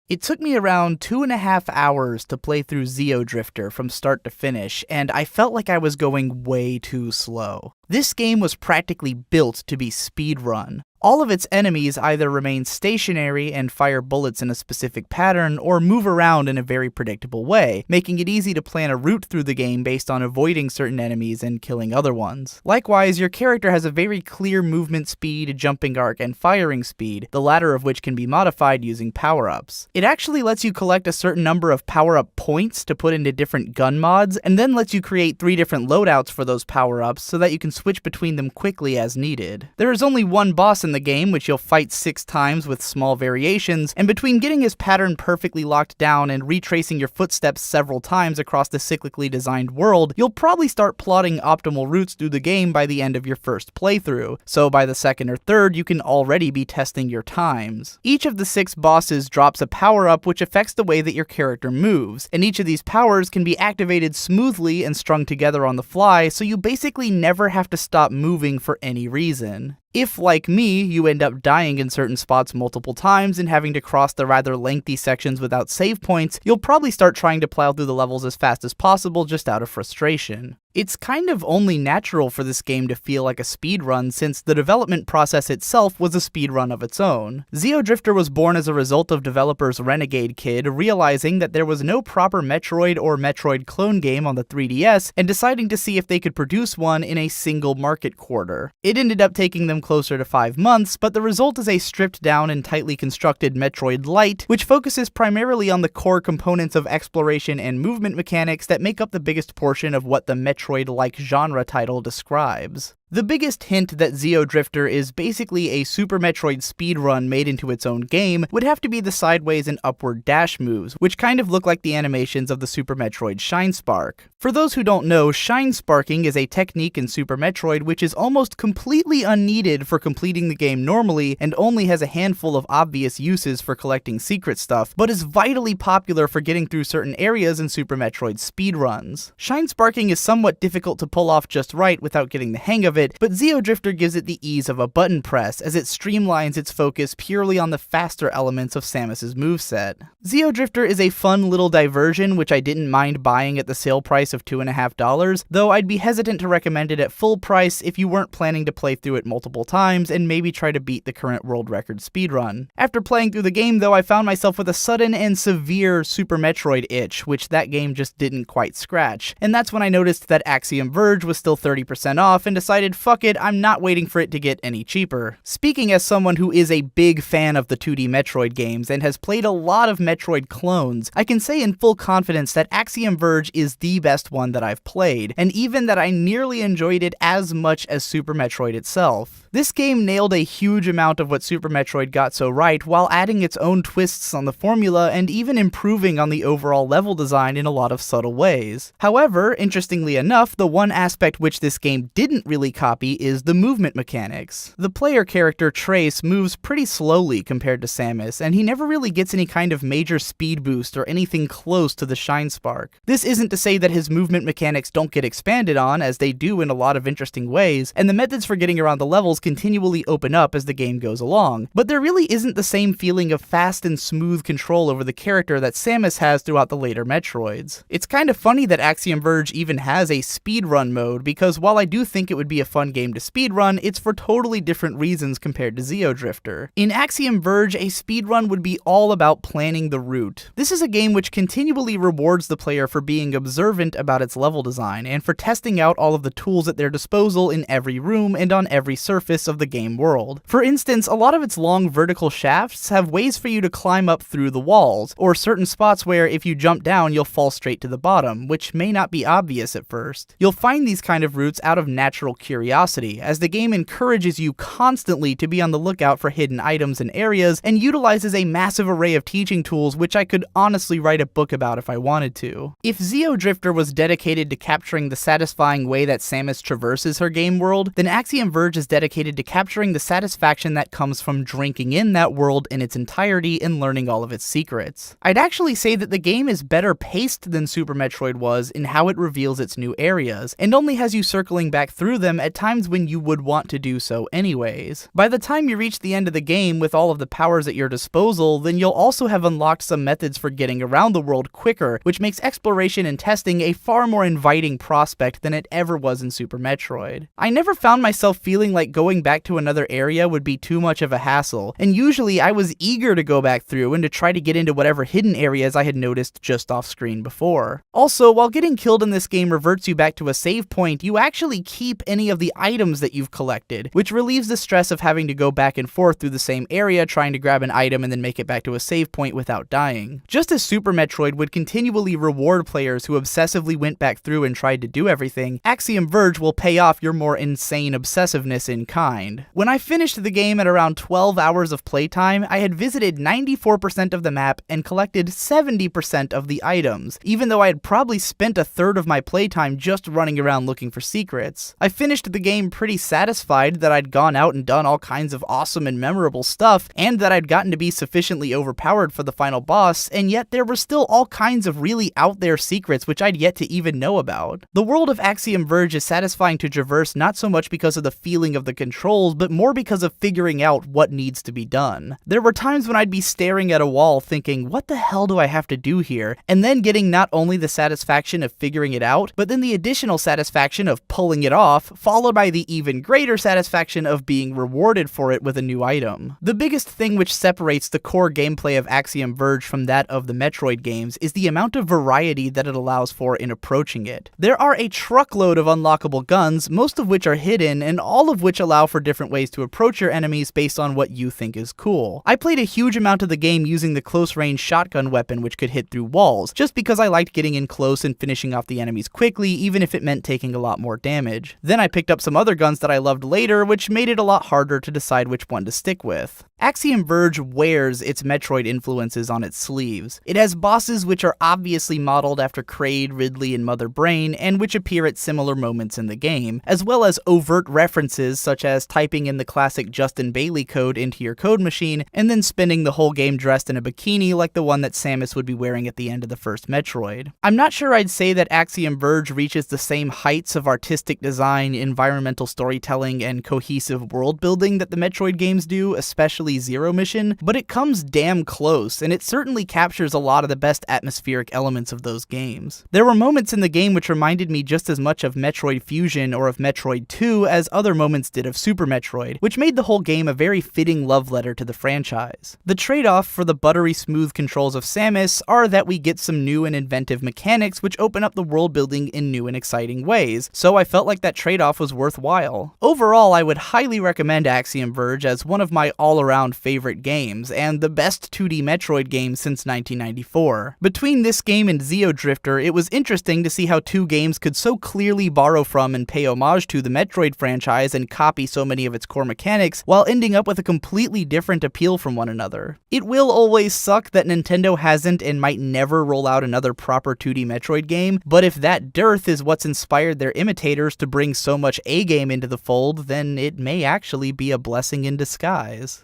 It took me around 2.5 hours to play through Drifter from start to finish, and I felt like I was going way too slow. This game was practically built to be speedrun. All of its enemies either remain stationary and fire bullets in a specific pattern, or move around in a very predictable way, making it easy to plan a route through the game based on avoiding certain enemies and killing other ones. Likewise, your character has a very clear movement speed, jumping arc, and firing speed, the latter of which can be modified using power-ups. It actually lets you collect a certain number of power-up points to put into different gun mods, and then lets you create 3 different loadouts for those power-ups so that you can switch between them quickly as needed. There is only one boss in the game, which you'll fight 6 times with small variations, and between getting his pattern perfectly locked down and retracing your footsteps several times across the cyclically designed world, you'll probably start plotting optimal routes through the game by the end of your first playthrough, so by the second or third you can already be testing your times. Each of the 6 bosses drops a power-up which affects the way that your character moves, and each of these powers can be activated smoothly and strung together on the fly, so you basically never have to stop moving for any reason. If, like me, you end up dying in certain spots multiple times and having to cross the rather lengthy sections without save points, you'll probably start trying to plow through the levels as fast as possible just out of frustration. It's kind of only natural for this game to feel like a speedrun since the development process itself was a speedrun of its own. Drifter was born as a result of developers Renegade Kid realizing that there was no proper Metroid or Metroid clone game on the 3DS and deciding to see if they could produce one in a single market quarter. It ended up taking them closer to 5 months, but the result is a stripped down and tightly constructed Metroid Lite, which focuses primarily on the core components of exploration and movement mechanics that make up the biggest portion of what the Metroid-like genre title describes. The biggest hint that Drifter is basically a Super Metroid speedrun made into its own game would have to be the sideways and upward dash moves, which kind of look like the animations of the Super Metroid Shine Spark. For those who don't know, Shine Sparking is a technique in Super Metroid which is almost completely unneeded for completing the game normally and only has a handful of obvious uses for collecting secret stuff, but is vitally popular for getting through certain areas in Super Metroid speedruns. Shine Sparking is somewhat difficult to pull off just right without getting the hang of it, but Drifter gives it the ease of a button press as it streamlines its focus purely on the faster elements of Samus's moveset. Drifter is a fun little diversion which I didn't mind buying at the sale price of $2.50, though I'd be hesitant to recommend it at full price if you weren't planning to play through it multiple times and maybe try to beat the current world record speedrun. After playing through the game though, I found myself with a sudden and severe Super Metroid itch, which that game just didn't quite scratch, and that's when I noticed that Axiom Verge was still 30% off and decided fuck it, I'm not waiting for it to get any cheaper. Speaking as someone who is a big fan of the 2D Metroid games and has played a lot of Metroid clones, I can say in full confidence that Axiom Verge is the best one that I've played, and even that I nearly enjoyed it as much as Super Metroid itself. This game nailed a huge amount of what Super Metroid got so right while adding its own twists on the formula and even improving on the overall level design in a lot of subtle ways. However, interestingly enough, the one aspect which this game didn't really copy is the movement mechanics. The player character Trace moves pretty slowly compared to Samus, and he never really gets any kind of major speed boost or anything close to the Shine Spark. This isn't to say that his movement mechanics don't get expanded on, as they do in a lot of interesting ways, and the methods for getting around the levels continually open up as the game goes along, but there really isn't the same feeling of fast and smooth control over the character that Samus has throughout the later Metroids. It's kind of funny that Axiom Verge even has a speedrun mode, because while I do think it would be a fun game to speedrun, it's for totally different reasons compared to Drifter. In Axiom Verge, a speedrun would be all about planning the route. This is a game which continually rewards the player for being observant about its level design, and for testing out all of the tools at their disposal in every room and on every surface of the game world. For instance, a lot of its long vertical shafts have ways for you to climb up through the walls, or certain spots where if you jump down you'll fall straight to the bottom, which may not be obvious at first. You'll find these kind of routes out of natural curiosity, as the game encourages you constantly to be on the lookout for hidden items and areas, and utilizes a massive array of teaching tools which I could honestly write a book about if I wanted to. If Drifter was dedicated to capturing the satisfying way that Samus traverses her game world, then Axiom Verge is dedicated to capturing the satisfaction that comes from drinking in that world in its entirety and learning all of its secrets. I'd actually say that the game is better paced than Super Metroid was in how it reveals its new areas, and only has you circling back through them at times when you would want to do so anyways. By the time you reach the end of the game with all of the powers at your disposal, then you'll also have unlocked some methods for getting around the world quicker, which makes exploration and testing a far more inviting prospect than it ever was in Super Metroid. I never found myself feeling like going back to another area would be too much of a hassle, and usually I was eager to go back through and to try to get into whatever hidden areas I had noticed just off screen before. Also, while getting killed in this game reverts you back to a save point, you actually keep any of the items that you've collected, which relieves the stress of having to go back and forth through the same area trying to grab an item and then make it back to a save point without dying. Just as Super Metroid would continually reward players who obsessively went back through and tried to do everything, Axiom Verge will pay off your more insane obsessiveness in kind. When I finished the game at around 12 hours of playtime, I had visited 94% of the map and collected 70% of the items, even though I had probably spent a third of my playtime just running around looking for secrets. I finished the game pretty satisfied that I'd gone out and done all kinds of awesome and memorable stuff, and that I'd gotten to be sufficiently overpowered for the final boss, and yet there were still all kinds of really out there secrets which I'd yet to even know about. The world of Axiom Verge is satisfying to traverse not so much because of the feeling of the controls, but more because of figuring out what needs to be done. There were times when I'd be staring at a wall thinking, what the hell do I have to do here? And then getting not only the satisfaction of figuring it out, but then the additional satisfaction of pulling it off, followed by the even greater satisfaction of being rewarded for it with a new item. The biggest thing which separates the core gameplay of Axiom Verge from that of the Metroid games is the amount of variety that it allows for in approaching it. There are a truckload of unlockable guns, most of which are hidden, and all of which allow for different ways to approach your enemies based on what you think is cool. I played a huge amount of the game using the close-range shotgun weapon which could hit through walls, just because I liked getting in close and finishing off the enemies quickly, even if it meant taking a lot more damage. Then I picked up some other guns that I loved later, which made it a lot harder to decide which one to stick with. Axiom Verge wears its Metroid influences on its sleeves. It has bosses which are obviously modeled after Kraid, Ridley, and Mother Brain, and which appear at similar moments in the game, as well as overt references such as typing in the classic Justin Bailey code into your code machine, and then spending the whole game dressed in a bikini like the one that Samus would be wearing at the end of the first Metroid. I'm not sure I'd say that Axiom Verge reaches the same heights of artistic design, environmental storytelling, and cohesive world building that the Metroid games do, especially Zero Mission, but it comes damn close, and it certainly captures a lot of the best atmospheric elements of those games. There were moments in the game which reminded me just as much of Metroid Fusion or of Metroid 2 as other moments did of Super Metroid, which made the whole game a very fitting love letter to the franchise. The trade-off for the buttery smooth controls of Samus are that we get some new and inventive mechanics which open up the world building in new and exciting ways, so I felt like that trade-off was worthwhile. Overall, I would highly recommend Axiom Verge as one of my all-around favorite games, and the best 2D Metroid game since 1994. Between this game and Zeo Drifter, it was interesting to see how two games could so clearly borrow from and pay homage to the Metroid franchise and copy so many of its core mechanics, while ending up with a completely different appeal from one another. It will always suck that Nintendo hasn't and might never roll out another proper 2D Metroid game, but if that dearth is what's inspired their imitators to bring so much A-game into the fold, then it may actually be a blessing in disguise.